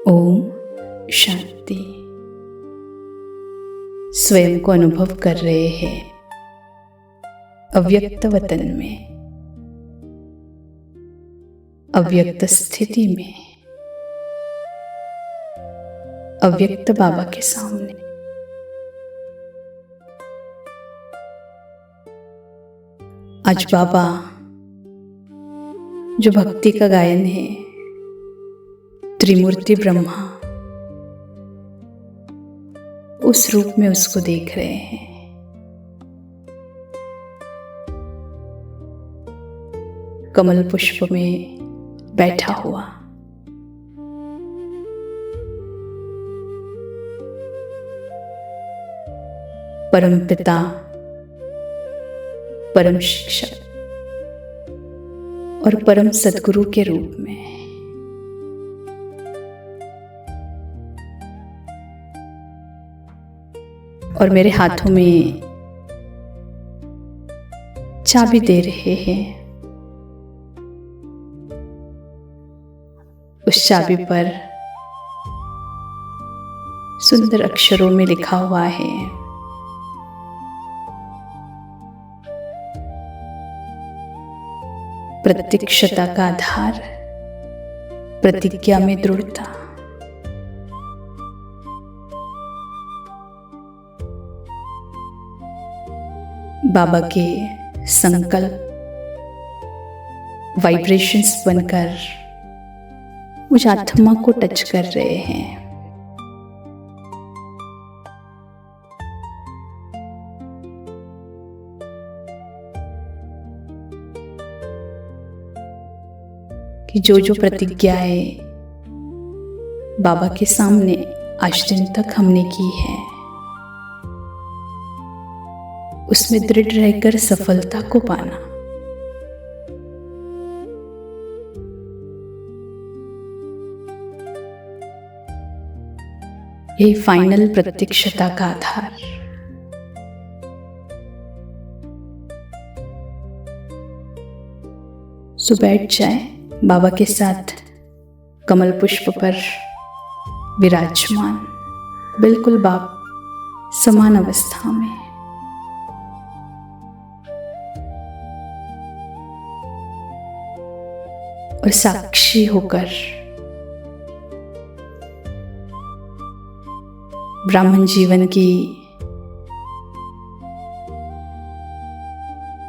ओम शांति। स्वयं को अनुभव कर रहे हैं अव्यक्त वतन में, अव्यक्त स्थिति में, अव्यक्त बाबा के सामने। आज बाबा जो भक्ति का गायन है, त्रिमूर्ति ब्रह्मा, उस रूप में उसको देख रहे हैं। कमल पुष्प में बैठा हुआ परम पिता, परम शिक्षक और परम सद्गुरु के रूप में और मेरे हाथों में चाबी दे रहे हैं। उस चाबी पर सुंदर अक्षरों में लिखा हुआ है, प्रतीक्षता का आधार, प्रतिज्ञा में दृढ़ता। बाबा के संकल्प वाइब्रेशंस बनकर मुझ आत्मा को टच कर रहे हैं। कि जो प्रतिज्ञाएं बाबा के सामने आज दिन तक हमने की है, उसमें दृढ़ रहकर सफलता को पाना। यही फाइनल प्रतीक्षता का आधार। सो बैठ जाए बाबा के साथ कमल पुष्प पर विराजमान, बिल्कुल बाप समान अवस्था में। और साक्षी होकर ब्राह्मण जीवन की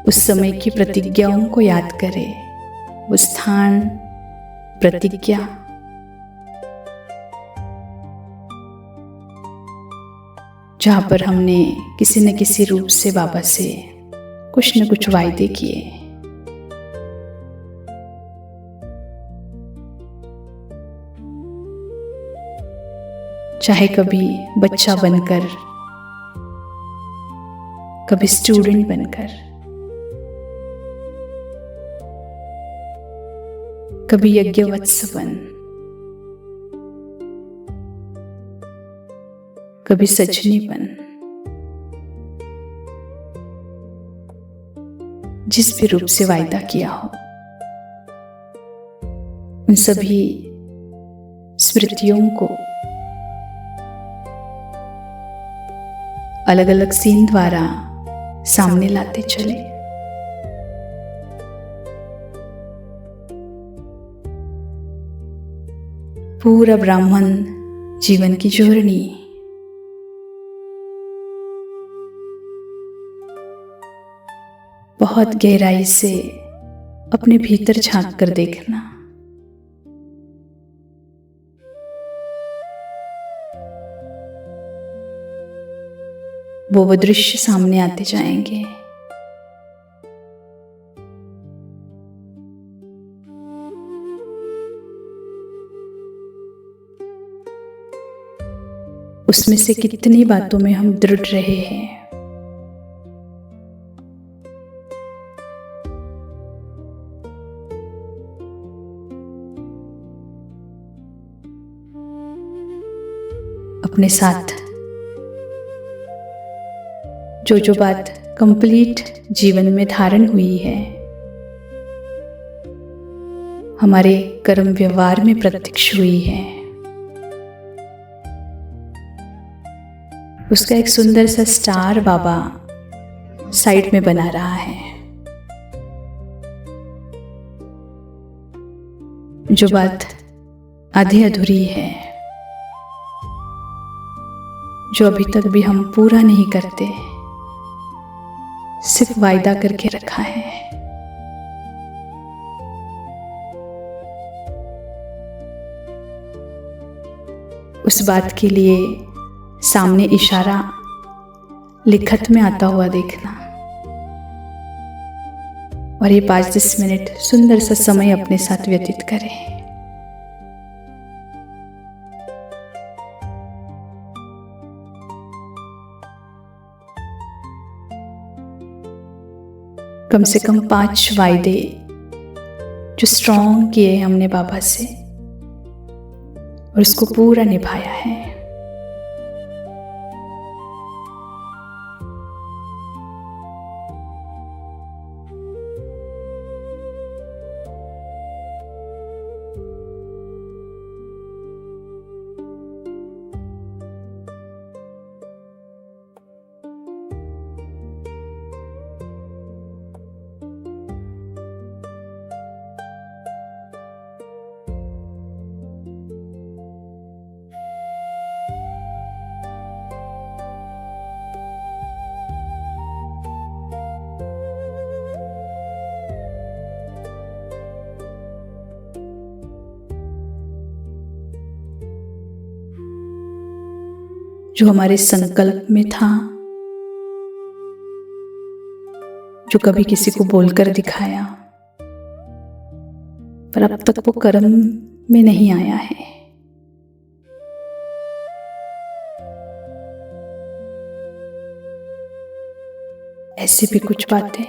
उस समय की प्रतिज्ञाओं को याद करें। वो स्थान, प्रतिज्ञा जहां पर हमने किसी न किसी रूप से बाबा से कुछ न कुछ वायदे किए। चाहे कभी बच्चा बनकर, कभी स्टूडेंट बनकर, कभी यज्ञवत्स बन, कभी सजनी बन। जिस भी रूप से वायदा किया हो, उन सभी स्मृतियों को अलग अलग सीन द्वारा सामने लाते चले। पूरा ब्राह्मण जीवन की जर्नी बहुत गहराई से अपने भीतर झांक कर देखना। वो दृश्य सामने आते जाएंगे। उसमें से कितनी बातों में हम दृढ़ रहे हैं। अपने साथ जो बात कंप्लीट जीवन में धारण हुई है, हमारे कर्म व्यवहार में प्रत्यक्ष हुई है, उसका एक सुंदर सा स्टार बाबा साइड में बना रहा है। जो बात आधी अधूरी है, जो अभी तक भी हम पूरा नहीं करते, सिर्फ वायदा करके रखा है। उस बात के लिए सामने इशारा लिखत में आता हुआ देखना, और ये 5-10 मिनट सुंदर सा समय अपने साथ व्यतीत करें। कम से कम 5 वायदे जो स्ट्रॉन्ग किए हमने बाबा से, और उसको पूरा निभाया है। जो हमारे संकल्प में था, जो कभी किसी को बोलकर दिखाया, पर अब तक वो कर्म में नहीं आया है। ऐसी भी कुछ बातें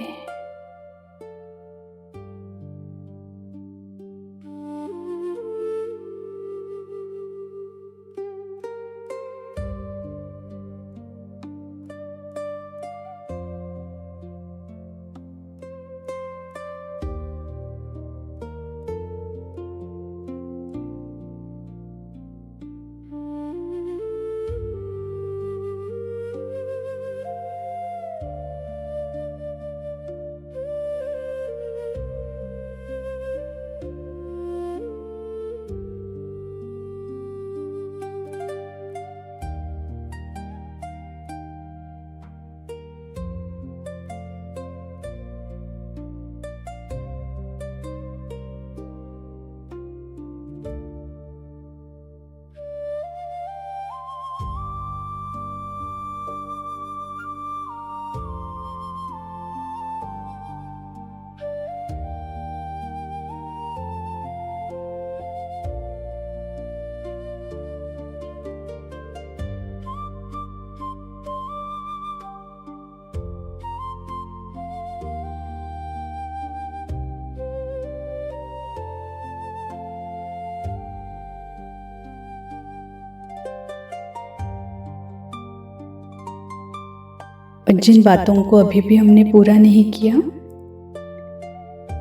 जिन बातों को अभी भी हमने पूरा नहीं किया,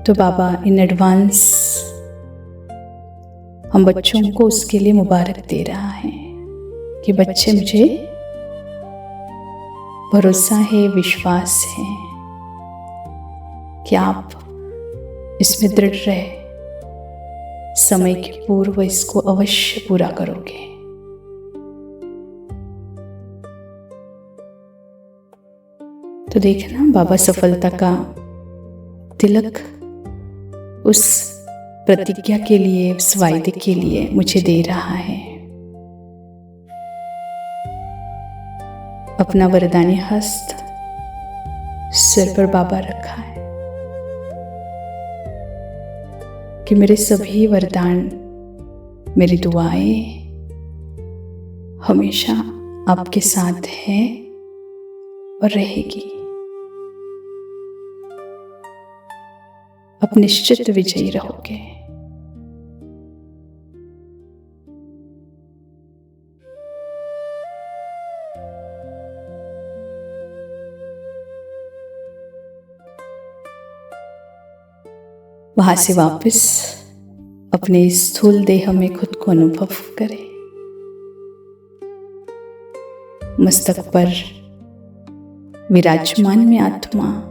तो बाबा इन एडवांस हम बच्चों को उसके लिए मुबारक दे रहा है कि बच्चे, मुझे भरोसा है, विश्वास है कि आप इसमें दृढ़ रहे, समय के पूर्व इसको अवश्य पूरा करोगे। तो देखना, बाबा सफलता का तिलक उस प्रतिज्ञा के लिए, उस वायदे के लिए मुझे दे रहा है। अपना वरदानी हस्त सिर पर बाबा रखा है कि मेरे सभी वरदान, मेरी दुआएं हमेशा आपके साथ है और रहेगी। आप निश्चित विजयी रहोगे। वहां से वापस अपने स्थूल देह में खुद को अनुभव करें। मस्तक पर विराजमान में आत्मा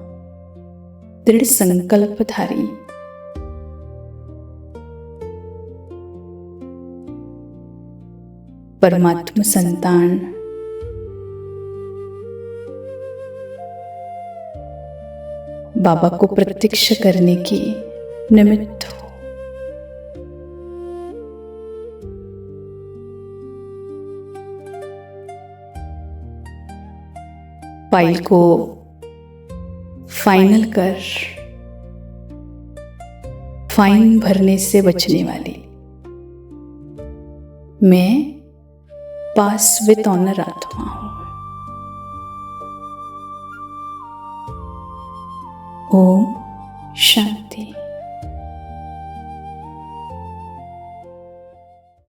दृढ़ संकल्पधारी, परमात्मा संतान, बाबा को प्रत्यक्ष करने की निमित्त हो। फाइल को फाइनल कर फाइन भरने से बचने वाली मैं पास विद ऑनर आत्मा हूं। ओम शांति।